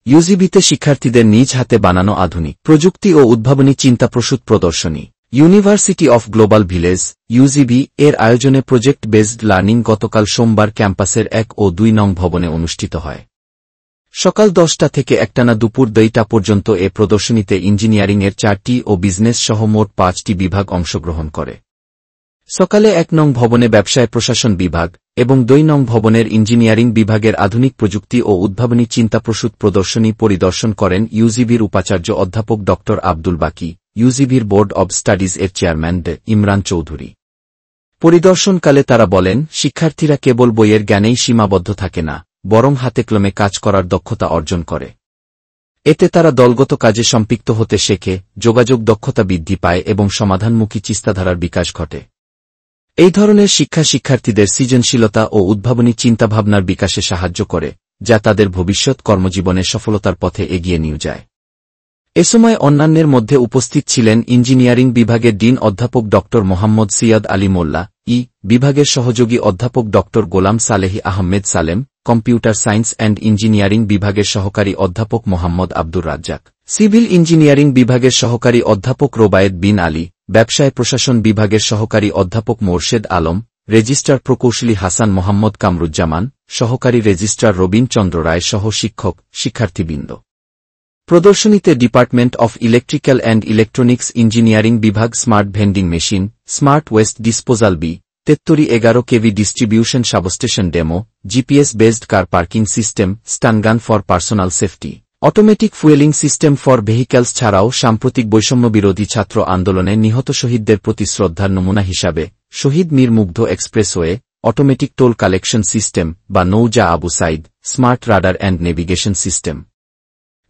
ইউজিবিতে শিক্ষার্থীদের নিজ হাতে বানানো আধুনিক প্রযুক্তি ও উদ্ভাবনী চিন্তাপ্রসূত প্রদর্শনী university of global village UGB এর আয়োজনে প্রজেক্ট বেসড লার্নিং গতকাল সোমবার ক্যাম্পাসের 1 ও 2 নং ভবনে অনুষ্ঠিত হয়। সকাল 10টা থেকে একটানা দুপুর 2টা পর্যন্ত এ প্রদর্শনীতে ইঞ্জিনিয়ারিংয়ের 4টি ও বিজনেস সহ মোট 5টি বিভাগ অংশগ্রহণ করে। সকালে 1 নং ভবনে ব্যবসায় প্রশাসন বিভাগ এবং 2 নং ভবনের ইঞ্জিনিয়ারিং বিভাগের আধুনিক প্রযুক্তি ও উদ্ভাবনী চিন্তাপ্রসূত প্রদর্শনী পরিদর্শন করেন ইউজিবির উপাচার্য অধ্যাপক ড আব্দুল বাকি, ইউজিবির বোর্ড অব স্টাডিজ এর চেয়ারম্যান ইমরান চৌধুরী। পরিদর্শনকালে তারা বলেন, শিক্ষার্থীরা কেবল বইয়ের জ্ঞানেই সীমাবদ্ধ থাকে না, বরং হাতেকলমে কাজ করার দক্ষতা অর্জন করে। এতে তারা দলগত কাজে সম্পৃক্ত হতে শেখে, যোগাযোগ দক্ষতা বৃদ্ধি পায় এবং সমাধানমুখী চিন্তাধারার বিকাশ ঘটে। এই ধরনের শিক্ষা শিক্ষার্থীদের সৃজনশীলতা ও উদ্ভাবনী চিন্তাভাবনার বিকাশে সাহায্য করে, যা তাদের ভবিষ্যৎ কর্মজীবনে সফলতার পথে এগিয়ে নিয়ে যায়। এ সময় অন্যান্যের মধ্যে উপস্থিত ছিলেন ইঞ্জিনিয়ারিং বিভাগের ডিন অধ্যাপক ড মোহাম্মদ সিয়াদ আলী মোল্লা, বিভাগের সহযোগী অধ্যাপক ড Golam Salehi Ahmed Salem, computer science and engineering বিভাগের সহকারী অধ্যাপক মোহাম্মদ আব্দুর রাজ্জাক, সিভিল ইঞ্জিনিয়ারিং বিভাগের সহকারী অধ্যাপক রোবায়েত বিন আলী, ব্যবসায় প্রশাসন বিভাগের সহকারী অধ্যাপক মোরশেদ আলম, রেজিস্ট্রার প্রকৌশলী হাসান মোহাম্মদ কামরুজ্জামান, সহকারী রেজিস্ট্রার রবীন চন্দ্র রায় সহ শিক্ষক, শিক্ষার্থীবৃন্দ। প্রদর্শনীতে department of electrical and electronics engineering বিভাগ smart vending machine, smart waste disposal 1311 KV distribution substation demo, GPS based car parking system, stun gun for personal safety, automatic fueling system for vehicles ছাড়াও সাম্প্রতিক বৈষম্যবিরোধী ছাত্র আন্দোলনে নিহত শহীদদের প্রতি শ্রদ্ধার নমুনা হিসাবে Shaheed Mir Mugdho expressway, automatic toll collection system বা নৌজা Abu Sayeed, smart radar and navigation system.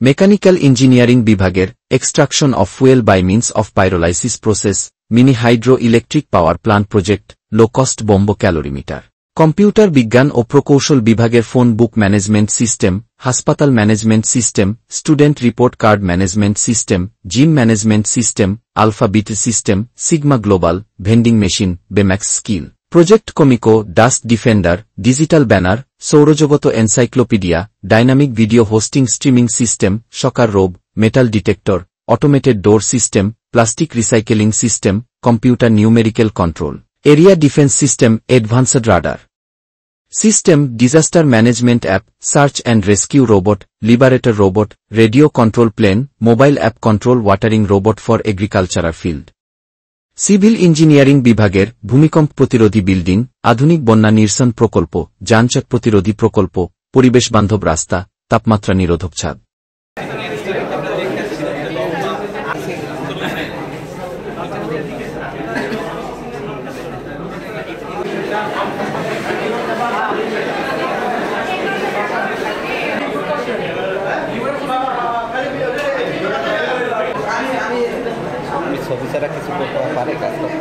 Mechanical engineering বিভাগের extraction of fuel by means of pyrolysis process, mini hydro electric power plant project, low cost bomb calorimeter. Computer বিজ্ঞান ও প্রকৌশল বিভাগের phone book management system, হাসপাতাল management system, student report card management system, gym management system, alphabet system, sigma global, vending machine, Baymax skill, project Comico, dust defender, digital banner, সৌরজগত encyclopedia, dynamic video hosting streaming system, shocker robo, metal detector, automated door system, plastic recycling system, computer numerical control, area defence system, advanced radar system, disaster management app, search and rescue robot, liberator robot, radio control plane, mobile app control watering robot for agricultural field. Civil engineering বিভাগের ভূমিকম্প প্রতিরোধী building, আধুনিক বন্যা নিরসন প্রকল্প, যানজট প্রতিরোধী প্রকল্প, পরিবেশ বান্ধব রাস্তা, তাপমাত্রা নিরোধক ছাদ। ছবি ছাড়া কিছু করতে পারে কাজ করতে